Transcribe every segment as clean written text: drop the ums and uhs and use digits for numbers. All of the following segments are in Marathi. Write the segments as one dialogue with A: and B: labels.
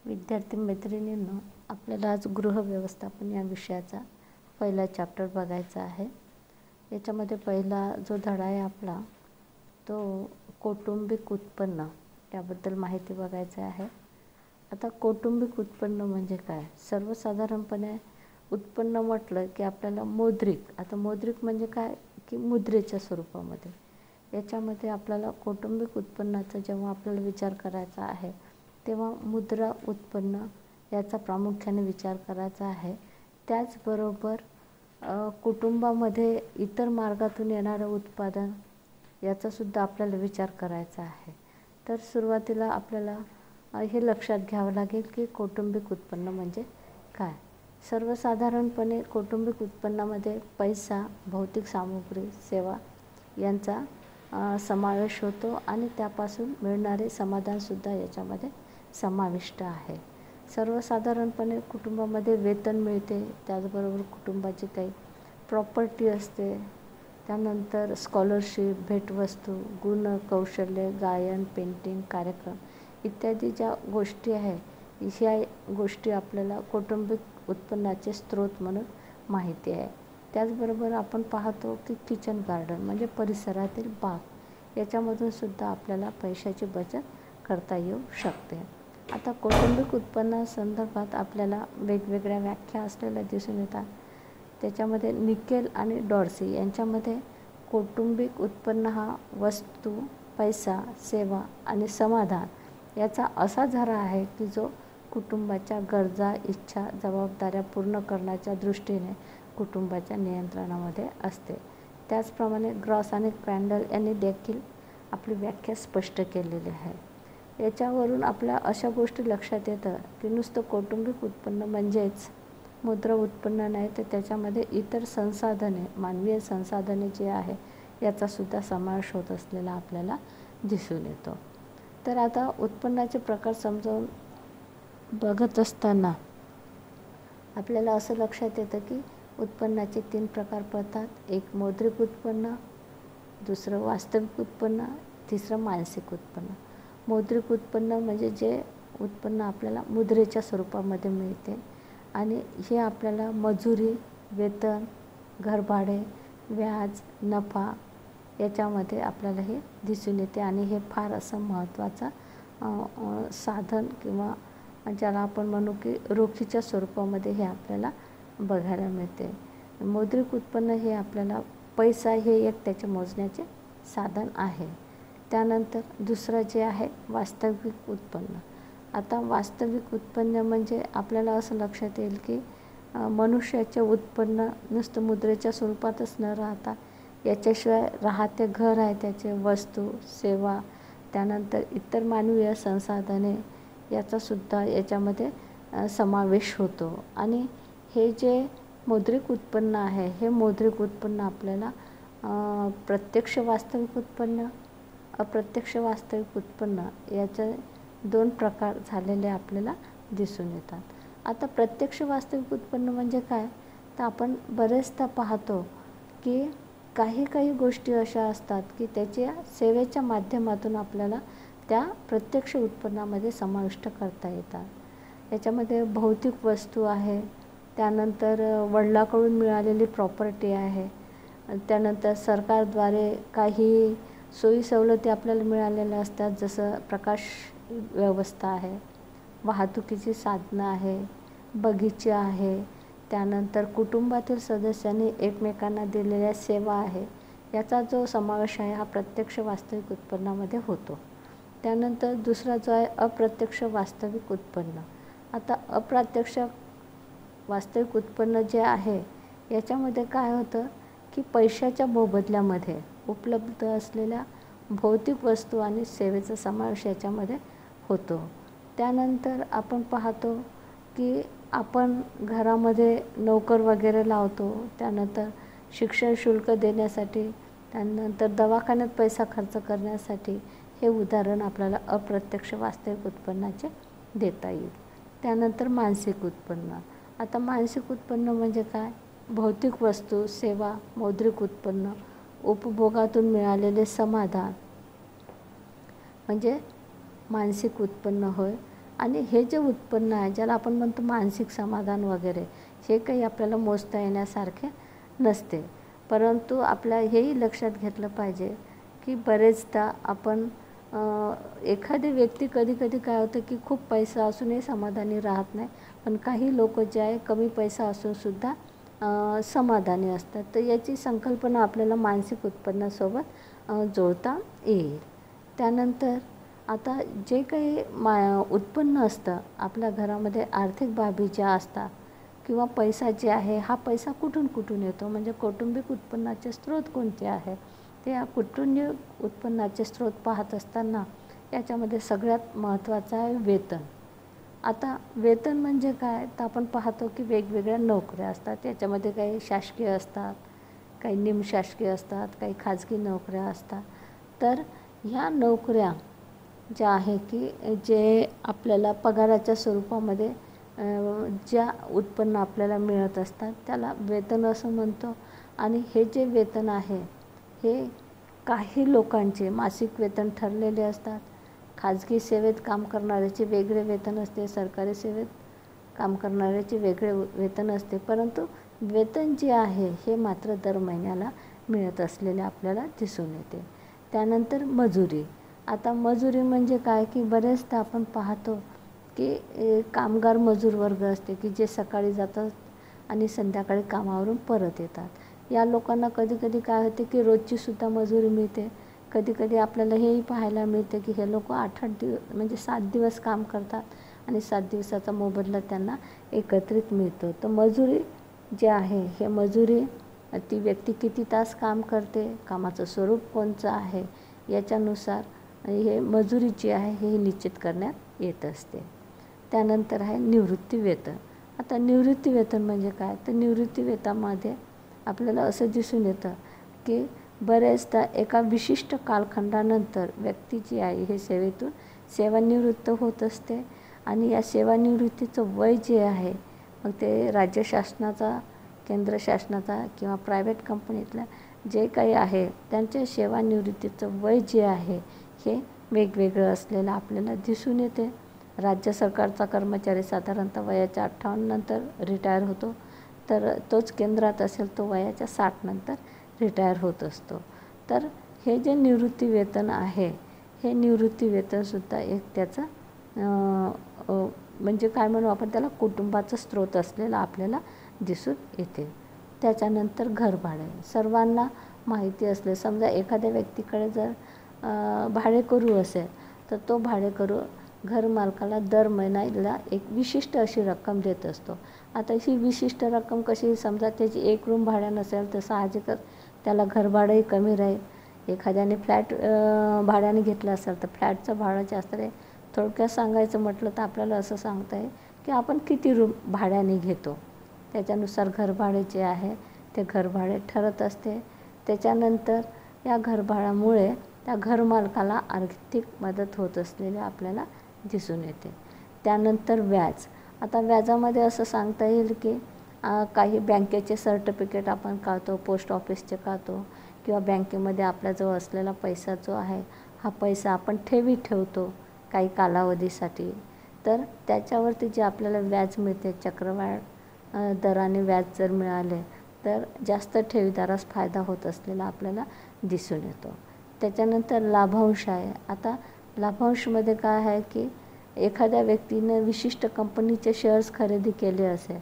A: विद्यार्थी मैत्रिणींनो, आपल्याला आज गृह व्यवस्थापन या विषयाचा पहिला चॅप्टर बघायचा आहे. याच्यामध्ये पहिला जो धडा आहे आपला तो कौटुंबिक उत्पन्न याबद्दल माहिती बघायची आहे. आता कौटुंबिक उत्पन्न म्हणजे काय? सर्वसाधारणपणे उत्पन्न म्हटलं की आपल्याला मौद्रिक म्हणजे काय की मुद्रेच्या स्वरूपामध्ये. याच्यामध्ये आपल्याला कौटुंबिक उत्पन्नाचा जेव्हा आपल्याला विचार करायचा आहे तेव्हा मुद्रा उत्पन्न याचा प्रामुख्याने विचार करायचा आहे. त्याचबरोबर कुटुंबामध्ये इतर मार्गातून येणारं उत्पादन याचासुद्धा आपल्याला विचार करायचा आहे. तर सुरुवातीला आपल्याला हे लक्षात घ्यावं लागेल की कौटुंबिक उत्पन्न म्हणजे काय. सर्वसाधारणपणे कौटुंबिक उत्पन्नामध्ये पैसा, भौतिक सामुग्री, सेवा यांचा समावेश होतो आणि त्यापासून मिळणारे समाधानसुद्धा याच्यामध्ये समाविष्ट आहे. सर्वसाधारणपणे कुटुंबामध्ये वेतन मिळते, त्याचबरोबर कुटुंबाची काही प्रॉपर्टी असते, त्यानंतर स्कॉलरशिप, भेटवस्तू, गुण कौशल्य, गायन, पेंटिंग, कार्यक्रम इत्यादी ज्या गोष्टी आहे ह्या गोष्टी आपल्याला कौटुंबिक उत्पन्नाचे स्रोत म्हणून माहिती आहे. त्याचबरोबर आपण पाहतो की किचन गार्डन म्हणजे परिसरातील बाग याच्यामधून सुद्धा आपल्याला पैशाची बचत करता येऊ शकते. आता कौटुंबिक उत्पन्नासंदर्भात आपल्याला वेगवेगळ्या व्याख्या असलेल्या दिसून येतात. त्याच्यामध्ये निकेल आणि डॉर्सी यांच्यामध्ये कौटुंबिक उत्पन्न हा वस्तू, पैसा, सेवा आणि समाधान याचा असा झरा आहे की जो कुटुंबाच्या गरजा, इच्छा, जबाबदाऱ्या पूर्ण करण्याच्या दृष्टीने कुटुंबाच्या नियंत्रणामध्ये असते. त्याचप्रमाणे ग्रॉस आणि क्रॅन्डल यांनी देखील आपली व्याख्या स्पष्ट केलेली आहे. याच्यावरून आपल्या अशा गोष्टी लक्षात येतं की नुसतं कौटुंबिक उत्पन्न म्हणजेच मुद्रा उत्पन्न नाही, तर त्याच्यामध्ये इतर संसाधने, मानवीय संसाधने जे आहे याचासुद्धा समावेश होत असलेला आपल्याला दिसून येतो. तर आता उत्पन्नाचे प्रकार समजावून बघत असताना आपल्याला असं लक्षात येतं की उत्पन्नाचे 3 प्रकार पडतात. एक मौद्रिक उत्पन्न, दुसरं वास्तविक उत्पन्न, तिसरं मानसिक उत्पन्न. मौद्रिक उत्पन्न म्हणजे जे उत्पन्न आपल्याला मुद्रेच्या स्वरूपामध्ये मिळते आणि हे आपल्याला मजुरी, वेतन, घरभाडे, व्याज, नफा याच्यामध्ये आपल्याला हे दिसून येते आणि हे फार असं महत्त्वाचं साधन किंवा ज्याला आपण म्हणू की रोखीच्या स्वरूपामध्ये हे आपल्याला बघायला मिळते. मौद्रिक उत्पन्न हे आपल्याला पैसा हे एक त्याचे मोजण्याचे साधन आहे. त्यानंतर दुसरं जे आहे वास्तविक उत्पन्न. आता वास्तविक उत्पन्न म्हणजे आपल्याला असं लक्षात येईल की मनुष्याचे उत्पन्न नुसतं मुद्रेच्या स्वरूपातच न राहता याच्याशिवाय राहते घर आहे, त्याचे वस्तू, सेवा, त्यानंतर इतर मानवीय संसाधने याचासुद्धा याच्यामध्ये समावेश होतो. आणि हे जे मौद्रिक उत्पन्न आहे हे मौद्रिक उत्पन्न आपल्याला प्रत्यक्ष वास्तविक उत्पन्न, अप्रत्यक्ष वास्तविक उत्पन्न याचे 2 प्रकार झालेले आपल्याला दिसून येतात. आता प्रत्यक्ष वास्तविक उत्पन्न म्हणजे काय, तर आपण बरेचदा पाहतो की काही गोष्टी अशा असतात की त्याच्या सेवेच्या माध्यमातून आपल्याला त्या प्रत्यक्ष उत्पन्नामध्ये समाविष्ट करता येतात. याच्यामध्ये भौतिक वस्तू आहे, त्यानंतर वडिलांकडून मिळालेली प्रॉपर्टी आहे, त्यानंतर सरकारद्वारे काही सोयी सवलती आपल्याला मिळालेल्या असतात, जसं प्रकाश व्यवस्था आहे, वाहतुकीची साधनं आहे, बगीचे आहे, त्यानंतर कुटुंबातील सदस्यांनी एकमेकांना दिलेल्या सेवा आहे. याचा जो समावेश आहे हा प्रत्यक्ष वास्तविक उत्पन्नामध्ये होतो. त्यानंतर दुसरा जो आहे अप्रत्यक्ष वास्तविक उत्पन्न. आता अप्रत्यक्ष वास्तविक उत्पन्न जे आहे याच्यामध्ये काय होतं की पैशाच्या मोबदल्यामध्ये उपलब्ध असलेल्या भौतिक वस्तू आणि सेवेचा समावेश याच्यामध्ये होतो. त्यानंतर आपण पाहतो की आपण घरामध्ये नोकर वगैरे लावतो, त्यानंतर शिक्षण शुल्क देण्यासाठी, त्यानंतर दवाखान्यात पैसा खर्च करण्यासाठी हे उदाहरण आपल्याला अप्रत्यक्ष वास्तविक उत्पन्नाचे देता येईल. त्यानंतर मानसिक उत्पन्न. आता मानसिक उत्पन्न म्हणजे काय, भौतिक वस्तू, सेवा, मौद्रिक उत्पन्न, उपभोगातून मिळालेले समाधान म्हणजे मानसिक उत्पन्न होय. आणि हे जे उत्पन्न आहे, ज्याला आपण म्हणतो मानसिक समाधान वगैरे, हे काही आपल्याला मोजता येण्यासारखे नसते. परंतु आपल्या हेही लक्षात घेतलं पाहिजे की बरेचदा आपण एखादी व्यक्ती कधी काय होतं की खूप पैसा असूनही समाधानी राहत नाही, पण काही लोक जे आहे कमी पैसा असूनसुद्धा समाधानी असतात. तर याची संकल्पना आपल्याला मानसिक उत्पन्नासोबत जोडता येईल. त्यानंतर आता जे काही उत्पन्न असतं आपल्या घरामध्ये, आर्थिक बाबी ज्या असतात किंवा पैसा जे आहे, हा पैसा कुठून येतो, म्हणजे कौटुंबिक उत्पन्नाचे स्रोत कोणते आहे, ते या कौटुंबिक उत्पन्नाचे स्रोत पाहत असताना याच्यामध्ये सगळ्यात महत्त्वाचं आहे वेतन. आता वेतन म्हणजे काय, तर आपण पाहतो की वेगवेगळ्या नोकऱ्या असतात. याच्यामध्ये काही शासकीय असतात, काही निमशासकीय असतात, काही खाजगी नोकऱ्या असतात. तर ह्या नोकऱ्या ज्या आहे की जे आपल्याला पगाराच्या स्वरूपामध्ये ज्या उत्पन्न आपल्याला मिळत असतात त्याला वेतन असं म्हणतो. आणि हे जे वेतन आहे हे काही लोकांचे मासिक वेतन ठरलेले असतात. खाजगी सेवेत काम करणाऱ्याचे वेगळे वेतन असते, सरकारी सेवेत काम करणाऱ्याचे वेगळे वेतन असते. परंतु वेतन जे आहे हे मात्र दर महिन्याला मिळत असलेले आपल्याला दिसून येते. त्यानंतर मजुरी. आता मजुरी म्हणजे काय की बरेचदा आपण पाहतो की कामगार मजूर वर्ग असते की जे सकाळी जातात आणि संध्याकाळी कामावरून परत येतात. या लोकांना कधी काय होते की रोजचीसुद्धा मजुरी मिळते. कधी आपल्याला हेही पाहायला मिळते की हे लोक 8-8 दिवस म्हणजे 7 दिवस काम करतात आणि 7 दिवसाचा मोबदला त्यांना एकत्रित मिळतो. तर मजुरी जे आहे हे मजुरी ती व्यक्ती किती तास काम करते, कामाचं स्वरूप कोणचं आहे, याच्यानुसार हे मजुरी जी आहे हे निश्चित करण्यात येत असते. त्यानंतर आहे निवृत्ती वेतन. आता निवृत्ती वेतन म्हणजे काय, तर निवृत्ती वेतनामध्ये आपल्याला असं दिसून येतं की बरेचदा एका विशिष्ट कालखंडानंतर व्यक्ती जी आहे हे सेवेतून सेवानिवृत्त होत असते. आणि या सेवानिवृत्तीचं वय जे आहे, मग ते राज्य शासनाचा, केंद्र शासनाचा किंवा प्रायव्हेट कंपनीतल्या जे काही आहे त्यांच्या सेवानिवृत्तीचं वय जे आहे हे वेगवेगळं असलेलं आपल्याला दिसून येते. राज्य सरकारचा कर्मचारी साधारणतः वयाच्या 58 नंतर रिटायर होतो, तर तोच केंद्रात असेल तो वयाच्या 60 नंतर रिटायर होत असतो. तर हे जे निवृत्ती वेतन आहे हे निवृत्ती वेतनसुद्धा एक त्याचं म्हणजे काय म्हणू आपण त्याला, कुटुंबाचा स्रोत असलेला आपल्याला दिसून येते. त्याच्यानंतर घरभाडे. सर्वांना माहिती असले, समजा एखाद्या व्यक्तीकडे जर भाडेकरू असेल तर तो भाडेकरू घरमालकाला दर महिन्याला एक विशिष्ट अशी रक्कम देत असतो. आता ही विशिष्ट रक्कम कशी, समजा त्याची 1 रूम भाड्या नसेल तर साहजिकच त्याला घरभाडंही कमी राहील. एखाद्याने फ्लॅट भाड्याने घेतला असेल तर फ्लॅटचं भाडं जास्त राहील. थोडक्यात सांगायचं म्हटलं तर आपल्याला असं सांगता येईल की आपण किती रूम भाड्याने घेतो, त्याच्यानुसार घरभाडे जे आहे ते घरभाडे ठरत असते. त्याच्यानंतर या घरभाड्यामुळे त्या घरमालकाला आर्थिक मदत होत असलेली आपल्याला दिसून येते. त्यानंतर व्याज. आता व्याजामध्ये असं सांगता येईल की काही बँकेचे सर्टिफिकेट आपण काढतो, पोस्ट ऑफिसचे काढतो किंवा बँकेमध्ये आपल्याजवळ असलेला पैसा जो आहे हा पैसा आपण ठेवतो काही कालावधीसाठी. तर त्याच्यावरती जे आपल्याला व्याज मिळते, चक्रवाढ दराने व्याज जर मिळाले तर जास्त ठेवीदारास फायदा होत असलेला आपल्याला दिसून येतो. त्याच्यानंतर लाभांश आहे. आता लाभांशमध्ये काय आहे की एखाद्या व्यक्तीनं विशिष्ट कंपनीचे शेअर्स खरेदी केले असेल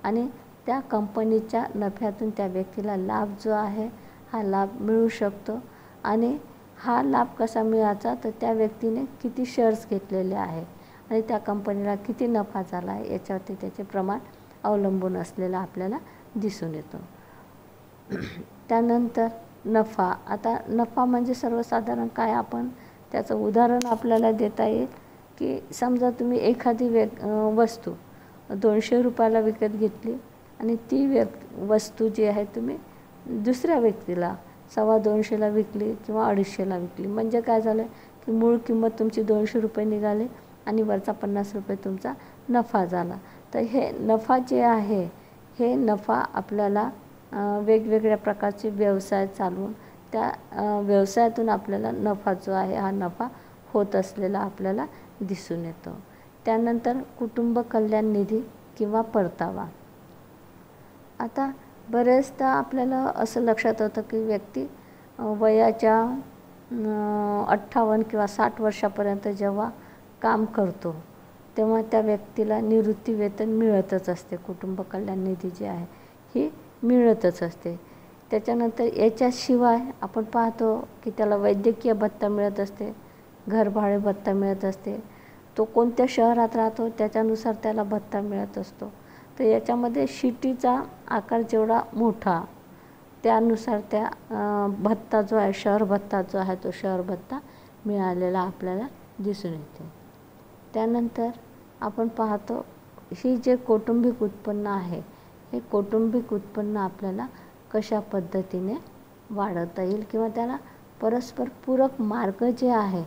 A: आणि त्या कंपनीच्या नफ्यातून त्या व्यक्तीला लाभ जो आहे हा लाभ मिळू शकतो. आणि हा लाभ कसा मिळायचा, तर त्या व्यक्तीने किती शेअर्स घेतलेले आहे आणि त्या कंपनीला किती नफा झाला आहे याच्यावरती त्याचे प्रमाण अवलंबून असलेलं आपल्याला दिसून येतो. त्यानंतर नफा. आता नफा म्हणजे सर्वसाधारण काय, आपण त्याचं उदाहरण आपल्याला देता येईल की समजा तुम्ही एखादी वस्तू 200 रुपयाला विकत घेतली आणि ती वस्तू जी आहे तुम्ही दुसऱ्या व्यक्तीला 225ला विकली किंवा 250ला विकली. म्हणजे काय झालं की मूळ किंमत तुमची 200 रुपये निघाली आणि वरचा 50 रुपये तुमचा नफा झाला. तर हे नफा जे आहे हे नफा आपल्याला वेगवेगळ्या प्रकारचे व्यवसाय चालवून त्या व्यवसायातून आपल्याला नफा जो आहे हा नफा होत असलेला आपल्याला दिसून येतो. त्यानंतर कुटुंब कल्याण निधी किंवा परतावा. आता बरेचदा आपल्याला असं लक्षात होतं की व्यक्ती वयाच्या 58 किंवा 60 वर्षापर्यंत जेव्हा काम करतो तेव्हा त्या व्यक्तीला निवृत्ती वेतन मिळतच असते. कुटुंब कल्याण निधी जी आहे ही मिळतच असते. त्याच्यानंतर याच्याशिवाय आपण पाहतो की त्याला वैद्यकीय भत्ता मिळत असते, घरभाडे भत्ता मिळत असते. तो कोणत्या शहरात राहतो त्याच्यानुसार त्याला भत्ता मिळत असतो. तर याच्यामध्ये शिटीचा आकार जेवढा मोठा त्यानुसार त्या भत्ता जो आहे, शहर भत्ता जो आहे, तो शहर भत्ता मिळालेला आपल्याला दिसून येते. त्यानंतर आपण पाहतो ही जे कौटुंबिक उत्पन्न आहे हे कौटुंबिक उत्पन्न आपल्याला कशा पद्धतीने वाढवता येईल किंवा त्याला परस्पर पूरक मार्ग जे आहे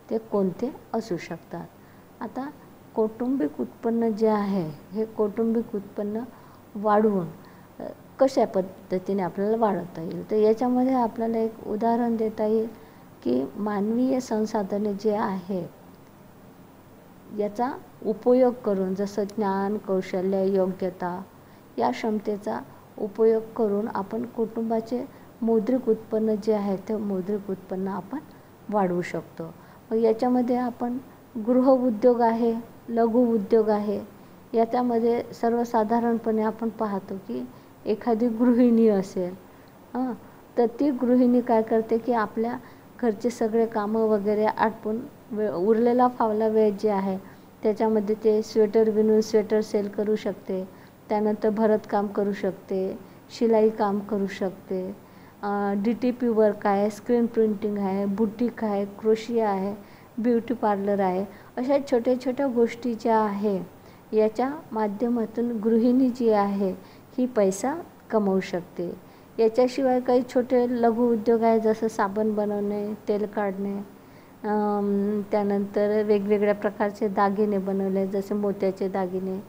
A: ते कोणते असू शकतात. आता कौटुंबिक उत्पन्न जे आहे हे कौटुंबिक उत्पन्न वाढवून कशा पद्धतीने आपल्याला वाढवता येईल. तर याच्यामध्ये आपल्याला एक उदाहरण देता येईल की मानवीय संसाधने जे आहे याचा उपयोग करून, जसं ज्ञान, कौशल्य, योग्यता या क्षमतेचा उपयोग करून आपण कुटुंबाचे मौद्रिक उत्पन्न जे आहे ते मौद्रिक उत्पन्न आपण वाढवू शकतो. याच्यामध्ये आपण गृहउद्योग आहे, लघु उद्योग आहे. याच्यामध्ये सर्वसाधारणपणे आपण पाहतो की एखादी गृहिणी असेल तर ती गृहिणी काय करते की आपल्या घरचे सगळे कामं वगैरे आटपून उरलेला फावला वेळ जे आहे त्याच्यामध्ये ते स्वेटर विणून स्वेटर सेल करू शकते. त्यानंतर भरतकाम करू शकते, शिलाई काम करू शकते, DTP वर्क आहे, स्क्रीन प्रिंटिंग आहे, बुटीक आहे, क्रोशिया आहे, ब्युटी पार्लर आहे. अशा छोट्या छोट्या गोष्टी ज्या आहे याच्या माध्यमातून गृहिणी जी आहे ही पैसा कमवू शकते. याच्याशिवाय काही छोटे लघु उद्योग आहे, जसं साबण बनवणे, तेल काढणे, त्यानंतर वेगवेगळ्या प्रकारचे दागिने बनवले, जसे मोत्याचे दागिने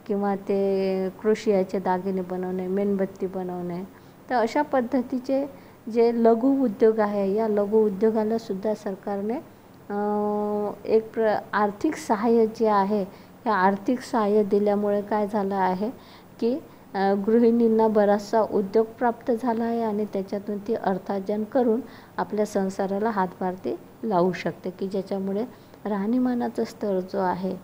A: किंवा ते क्रोशियाचे दागिने बनवणे, मेणबत्ती बनवणे. तर अशा पद्धतीचे जे लघु उद्योग आहे या लघु उद्योगाला सुद्धा सरकारने एक आर्थिक सहाय्य जे आहे हे आर्थिक सहाय्य दिल्यामुळे काय झालं आहे की गृहिणींना बराचसा उद्योग प्राप्त झाला आहे आणि त्याच्यातून ती अर्थार्जन करून आपल्या संसाराला हातभार लावू शकते की ज्याच्यामुळे राहणीमानाचा स्तर जो आहे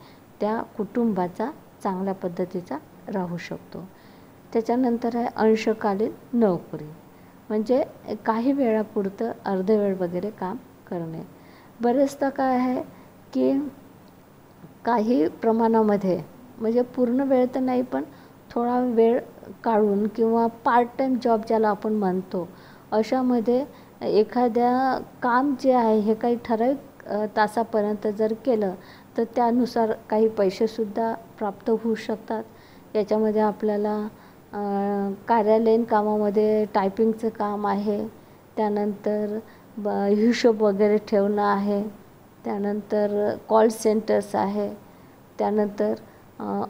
A: त्या कुटुंबाचा चांगल्या पद्धतीचा राहू शकतो. त्याच्यानंतर आहे अंशकालीन नोकरी, म्हणजे काही वेळापुरतं अर्धवेळ वगैरे काम करणे. बरेचदा काय आहे की काही प्रमाणामध्ये म्हणजे पूर्ण वेळ तर नाही पण थोडा वेळ काढून किंवा पार्ट टाईम जॉब ज्याला आपण म्हणतो अशामध्ये एखाद्या काम जे आहे हे काही ठराविक तासापर्यंत जर केलं तर त्यानुसार काही पैसेसुद्धा प्राप्त होऊ शकतात. याच्यामध्ये आपल्याला कार्यालयीन कामामध्ये टायपिंगचं काम आहे, त्यानंतर हिशोब वगैरे ठेवणं आहे, त्यानंतर कॉल सेंटर्स आहे. त्यानंतर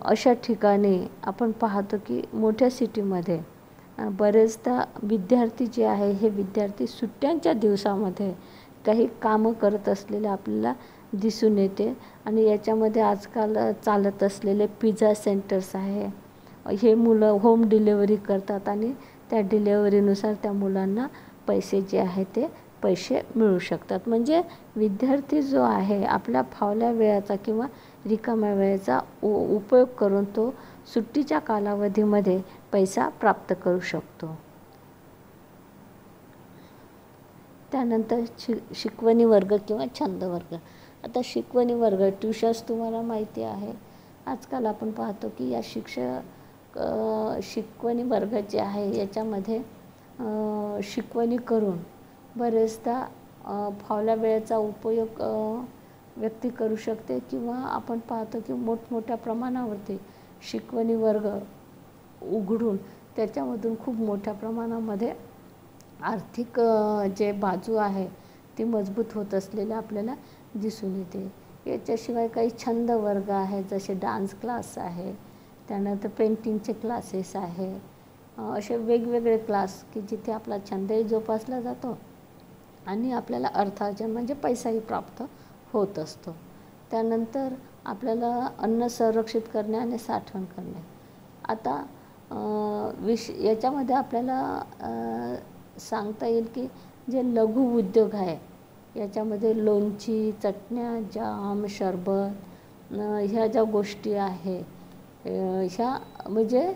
A: अशा ठिकाणी आपण पाहतो की मोठ्या सिटीमध्ये बरेचदा विद्यार्थी जे आहे हे विद्यार्थी सुट्ट्यांच्या दिवसामध्ये काही कामं करत असलेले आपल्याला दिसून येते. आणि याच्यामध्ये आजकाल चालत असलेले पिझ्झा सेंटर्स आहे, हे मुलं होम डिलेवरी करतात आणि त्या डिलेवरीनुसार त्या मुलांना पैसे जे आहे ते पैसे मिळू शकतात. म्हणजे विद्यार्थी जो आहे आपल्या फावल्या वेळाचा किंवा रिकाम्या वेळेचा उपयोग करून तो सुट्टीच्या कालावधीमध्ये पैसा प्राप्त करू शकतो. त्यानंतर शिकवणी वर्ग किंवा छंद वर्ग. आता शिकवणी वर्ग, ट्युशन्स तुम्हाला माहिती आहे. आजकाल आपण पाहतो की या शिकवणी वर्ग जे आहे याच्यामध्ये शिकवणी करून बरेचदा फावल्या वेळेचा उपयोग व्यक्ती करू शकते किंवा आपण पाहतो की मोठमोठ्या प्रमाणावरती शिकवणी वर्ग उघडून त्याच्यामधून खूप मोठ्या प्रमाणामध्ये आर्थिक जे बाजू आहे ती मजबूत होत असलेलं आपल्याला दिसून येते. याच्याशिवाय काही छंद वर्ग आहे, जसे डान्स क्लास आहे, त्यानंतर पेंटिंगचे क्लासेस आहे. असे वेगवेगळे क्लास की जिथे आपला छंदही जोपासला जातो आणि आपल्याला अर्थार्जन म्हणजे पैसाही प्राप्त होत असतो. त्यानंतर आपल्याला अन्न संरक्षित करणे आणि साठवण करणे. आता याच्यामध्ये आपल्याला सांगता येईल की जे लघु उद्योग आहे याच्यामध्ये लोणची, चटण्या, जाम, सरबत ह्या ज्या गोष्टी आहे ह्या म्हणजे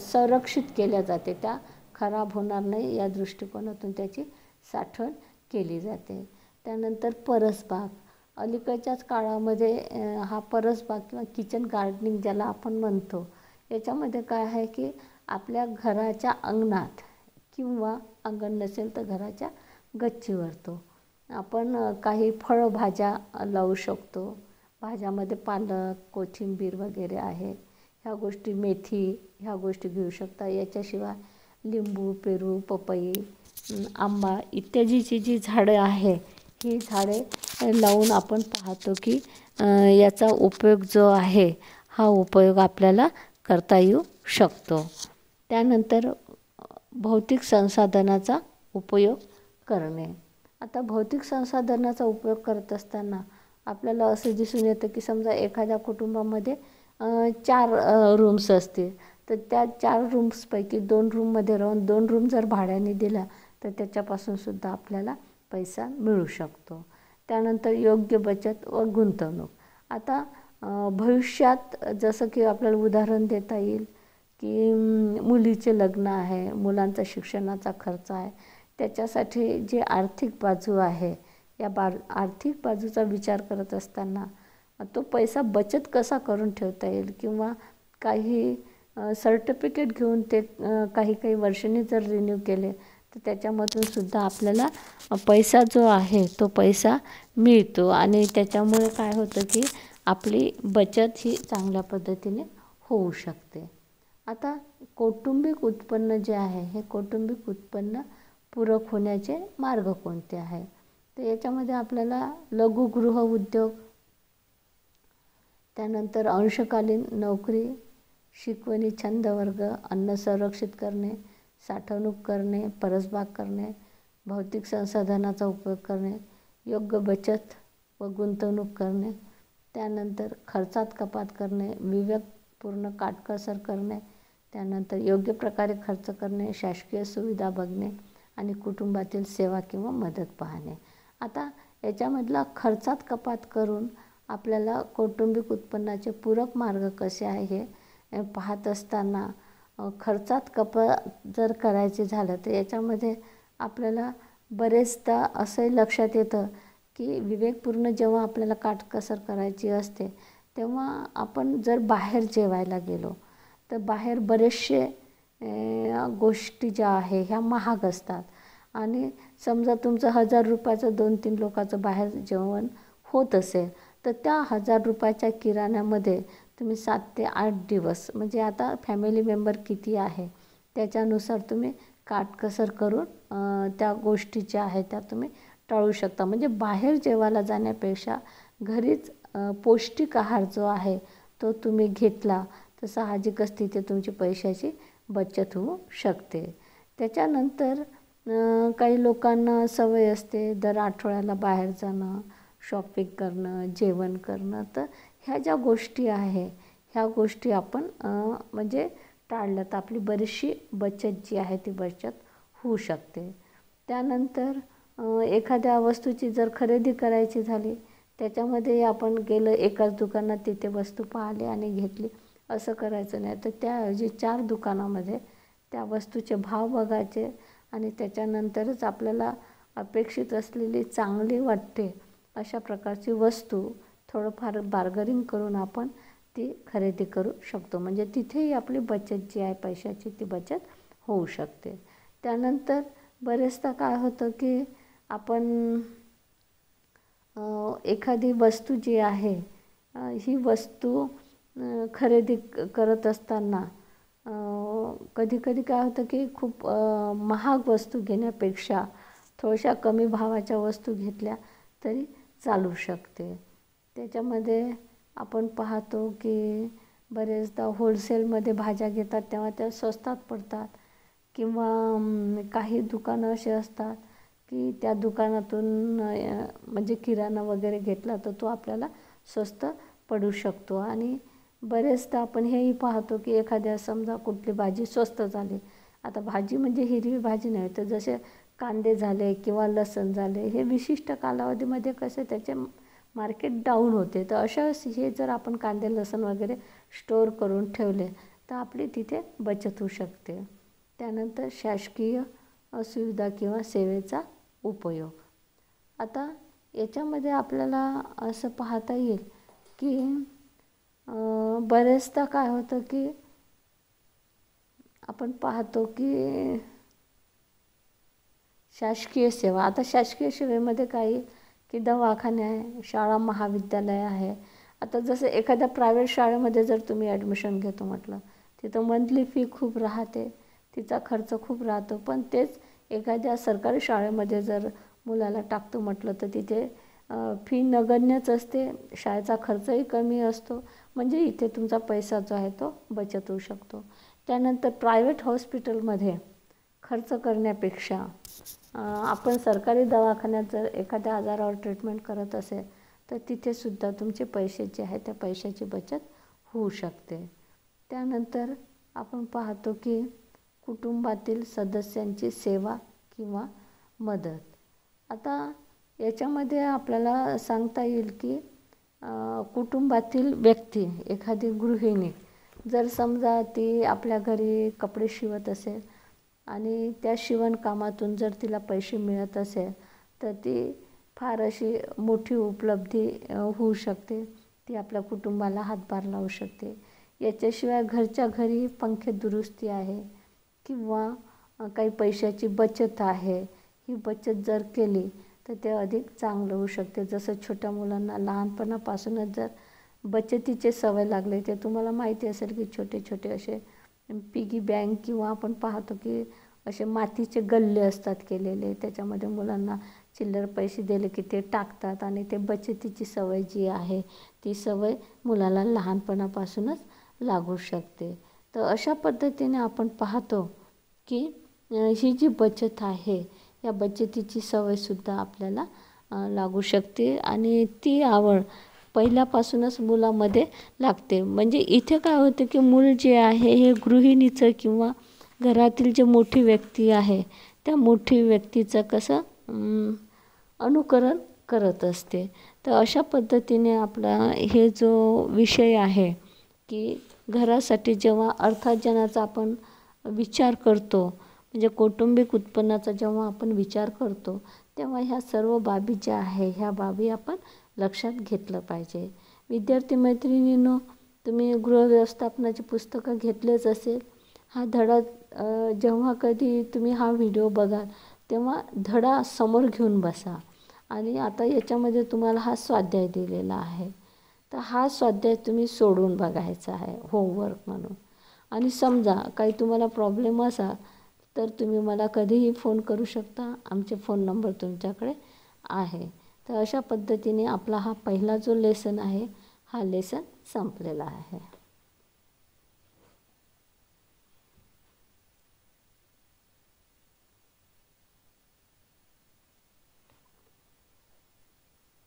A: संरक्षित केल्या जाते, त्या खराब होणार नाही या दृष्टिकोनातून त्याची साठवण केली जाते. त्यानंतर परसबाग. अलीकडच्याच काळामध्ये हा परसबाग किंवा किचन गार्डनिंग ज्याला आपण म्हणतो, याच्यामध्ये काय आहे की आपल्या घराच्या अंगणात किंवा अंगण नसेल तर घराच्या गच्चीवर आपण काही फळभाज्या लावू शकतो. भाज्यामध्ये पालक, कोथिंबीर वगैरे आहे, ह्या गोष्टी, मेथी, ह्या गोष्टी घेऊ शकता. याच्याशिवाय लिंबू, पेरू, पपई, आंबा इत्यादीची जी झाडं आहे ही झाडे लावून आपण पाहतो की याचा उपयोग जो आहे हा उपयोग आपल्याला करता येऊ शकतो. त्यानंतर भौतिक संसाधनाचा उपयोग करणे. आता भौतिक संसाधनाचा उपयोग करत असताना आपल्याला असं दिसून येतं की समजा एखाद्या कुटुंबामध्ये 4 रूम्स असतील, तर त्या 4 रूम्सपैकी 2 रूममध्ये राहून 2 रूम जर भाड्याने दिला तर त्याच्यापासूनसुद्धा आपल्याला पैसा मिळू शकतो. त्यानंतर योग्य बचत व गुंतवणूक. आता भविष्यात जसं की आपल्याला उदाहरण देता येईल की मुलीचे लग्न आहे, मुलांचा शिक्षणाचा खर्च आहे, त्याच्यासाठी जी आर्थिक बाजू आहे या आर्थिक बाजूचा विचार करत असताना तो पैसा बचत कसा करून ठेवता येईल किंवा काही सर्टिफिकेट घेऊन ते काही वर्षांनी जर रिन्यू केले तर त्याच्यामधून सुद्धा आपल्याला पैसा जो आहे तो पैसा मिळतो आणि त्याच्यामुळे काय होतं की आपली बचत ही चांगल्या पद्धतीने होऊ शकते. आता कौटुंबिक उत्पन्न जे आहे हे कौटुंबिक उत्पन्न पूरक होण्याचे मार्ग कोणते आहे, तर याच्यामध्ये आपल्याला लघुगृह उद्योग, त्यानंतर अंशकालीन नोकरी, शिकवणी, छंद वर्ग, अन्न संरक्षित करणे, साठवणूक करणे, परसबाग करणे, भौतिक संसाधनाचा उपयोग करणे, योग्य बचत व गुंतवणूक करणे, त्यानंतर खर्चात कपात करणे, विवेकपूर्ण काटकसर करणे, त्यानंतर योग्य प्रकारे खर्च करणे, शासकीय सुविधा बघणे आणि कुटुंबातील सेवा किंवा मदत पाहणे. आता याच्यामधला खर्चात कपात करून आपल्याला कौटुंबिक उत्पन्नाचे पूरक मार्ग कसे आहे हे पाहत असताना खर्चात कपात जर करायचे झालं तर याच्यामध्ये आपल्याला बरेचदा असंही लक्षात येतं की विवेकपूर्ण जेव्हा आपल्याला काटकसर करायची असते तेव्हा आपण जर बाहेर जेवायला गेलो तर बाहेर बरेचसे गोष्टी ज्या आहे ह्या महाग असतात आणि समजा तुमचं 1000 रुपयाचं 2-3 लोकांचं बाहेर जेवण होत असेल तर त्या 1000 रुपयाच्या किराण्यामध्ये तुम्ही 7 ते 8 दिवस म्हणजे आता फॅमिली मेंबर किती आहे त्याच्यानुसार तुम्ही काटकसर करून त्या गोष्टी ज्या आहेत त्या तुम्ही टाळू शकता. म्हणजे बाहेर जेवायला जाण्यापेक्षा घरीच पौष्टिक आहार जो आहे तो तुम्ही घेतला तर साहजिकच तिथे तुमची पैशाची बचत होऊ शकते. त्याच्यानंतर काही लोकांना सवय असते दर आठवड्याला बाहेर जाणं, शॉपिंग करणं, जेवण करणं, तर ह्या ज्या गोष्टी आहे ह्या गोष्टी आपण म्हणजे टाळल्या तर आपली बरीचशी बचत जी आहे ती बचत होऊ शकते. त्यानंतर एखाद्या वस्तूची जर खरेदी करायची झाली त्याच्यामध्ये आपण गेलं एकाच दुकानात तिथे वस्तू पाहिली आणि घेतली असं करायचं नाही, तर त्याऐवजी 4 दुकानामध्ये त्या वस्तूचे भाव बघायचे आणि त्याच्यानंतरच आपल्याला अपेक्षित असलेली चांगली वाटते अशा प्रकारची वस्तू थोडंफार बार्गनिंग करून आपण ती खरेदी करू शकतो. म्हणजे तिथेही आपली बचत जी आहे पैशाची ती बचत होऊ शकते. त्यानंतर बरेचदा काय होतं की आपण एखादी वस्तू जी आहे ही वस्तू खरेदी करत असताना कधी काय होतं की खूप महाग वस्तू घेण्यापेक्षा थोड्याशा कमी भावाच्या वस्तू घेतल्या तरी चालू शकते. त्याच्यामध्ये आपण पाहतो की बरेचदा होलसेलमध्ये भाज्या घेतात तेव्हा त्या स्वस्तात पडतात किंवा काही दुकानं असे असतात की त्या दुकानातून म्हणजे किराणा वगैरे घेतला तर तो आपल्याला स्वस्त पडू शकतो. आणि बरेचदा आपण हेही पाहतो की एखाद्या समजा कुठली भाजी स्वस्त झाली, आता भाजी म्हणजे हिरवी भाजी नाही, तर जसे कांदे झाले किंवा लसूण झाले, हे विशिष्ट कालावधीमध्ये कसे त्याचे मार्केट डाऊन होते. तर अशा वेळेस हे जर आपण कांदे लसूण वगैरे स्टोअर करून ठेवले तर आपली तिथे बचत होऊ शकते. त्यानंतर शासकीय सुविधा किंवा सेवेचा उपयोग. आता याच्यामध्ये आपल्याला असं पाहता येईल की बरेचदा काय होतं की आपण पाहतो की शासकीय सेवा, आता शासकीय सेवेमध्ये काही की दवाखाने आहे, शाळा महाविद्यालय आहे. आता जसं एखाद्या प्रायव्हेट शाळेमध्ये जर तुम्ही ॲडमिशन घेतो म्हटलं, तिथं मंथली फी खूप राहते, तिचा खर्च खूप राहतो. पण तेच एखाद्या सरकारी शाळेमध्ये जर मुलाला टाकतो म्हटलं तर तिथे फी नगण्यच असते, शाळेचा खर्चही कमी असतो. म्हणजे इथे तुमचा पैसा जो आहे तो बचत होऊ शकतो. त्यानंतर प्रायव्हेट हॉस्पिटलमध्ये खर्च करण्यापेक्षा आपण सरकारी दवाखान्यात जर एखाद्या आजारावर ट्रीटमेंट करत असेल तर तिथेसुद्धा तुमचे पैसे जे आहे त्या पैशाची बचत होऊ शकते. त्यानंतर आपण पाहतो की कुटुंबातील सदस्यांची सेवा किंवा मदत. आता याच्यामध्ये आपल्याला सांगता येईल की कुटुंबातील व्यक्ती, एखादी गृहिणी जर समजा ती आपल्या घरी कपडे शिवत असेल आणि त्या शिवणकामातून जर तिला पैसे मिळत असेल तर ती फार अशी मोठी उपलब्धी होऊ शकते. ती आपल्या कुटुंबाला हातभार लावू शकते. याच्याशिवाय घरच्या घरी पंखे दुरुस्ती आहे किंवा काही पैशाची बचत आहे, ही बचत जर केली तर ते अधिक चांगलं होऊ शकते. जसं छोट्या मुलांना लहानपणापासूनच जर बचतीचे सवय लागले, ते तुम्हाला माहिती असेल की छोटे छोटे असे पिगी बँक किंवा आपण पाहतो की असे मातीचे गल्ले असतात केलेले, त्याच्यामध्ये मुलांना चिल्लर पैसे दिले की ते टाकतात आणि ते बचतीची सवय जी आहे ती सवय मुलाला लहानपणापासूनच लागू शकते. तर अशा पद्धतीने आपण पाहतो की ही जी बचत आहे या बचतीची सवयसुद्धा आपल्याला लागू शकते आणि ती आवड पहिल्यापासूनच मुलामध्ये लागते. म्हणजे इथे काय होतं की मूल जे आहे हे गृहिणीचं किंवा घरातील जे मोठी व्यक्ती आहे त्या मोठी व्यक्तीचं कसं अनुकरण करत असते. तर अशा पद्धतीने आपला हे जो विषय आहे की घरासाठी जेव्हा अर्थार्जनाचा आपण विचार करतो, म्हणजे कौटुंबिक उत्पन्नाचा जेव्हा आपण विचार करतो तेव्हा ह्या सर्व बाबी ज्या आहे ह्या बाबी आपण लक्षात घेतलं पाहिजे. विद्यार्थी मैत्रिणींनो, तुम्ही गृहव्यवस्थापनाची पुस्तकं घेतलेच असेल. हा धडा जेव्हा कधी तुम्ही हा व्हिडिओ बघाल तेव्हा धडा समोर घेऊन बसा. आणि आता याच्यामध्ये तुम्हाला हा स्वाध्याय दिलेला आहे, तर हा स्वाध्याय तुम्ही सोडून बघायचा आहे होमवर्क म्हणून. आणि समजा काही तुम्हाला प्रॉब्लेम असा तर तुम्ही मला कधीही फोन करू शकता, आमचे फोन नंबर तुमच्याकडे आहे. तर अशा पद्धतीने आपला हा पहिला जो लेसन आहे हा लेसन संपलेला आहे.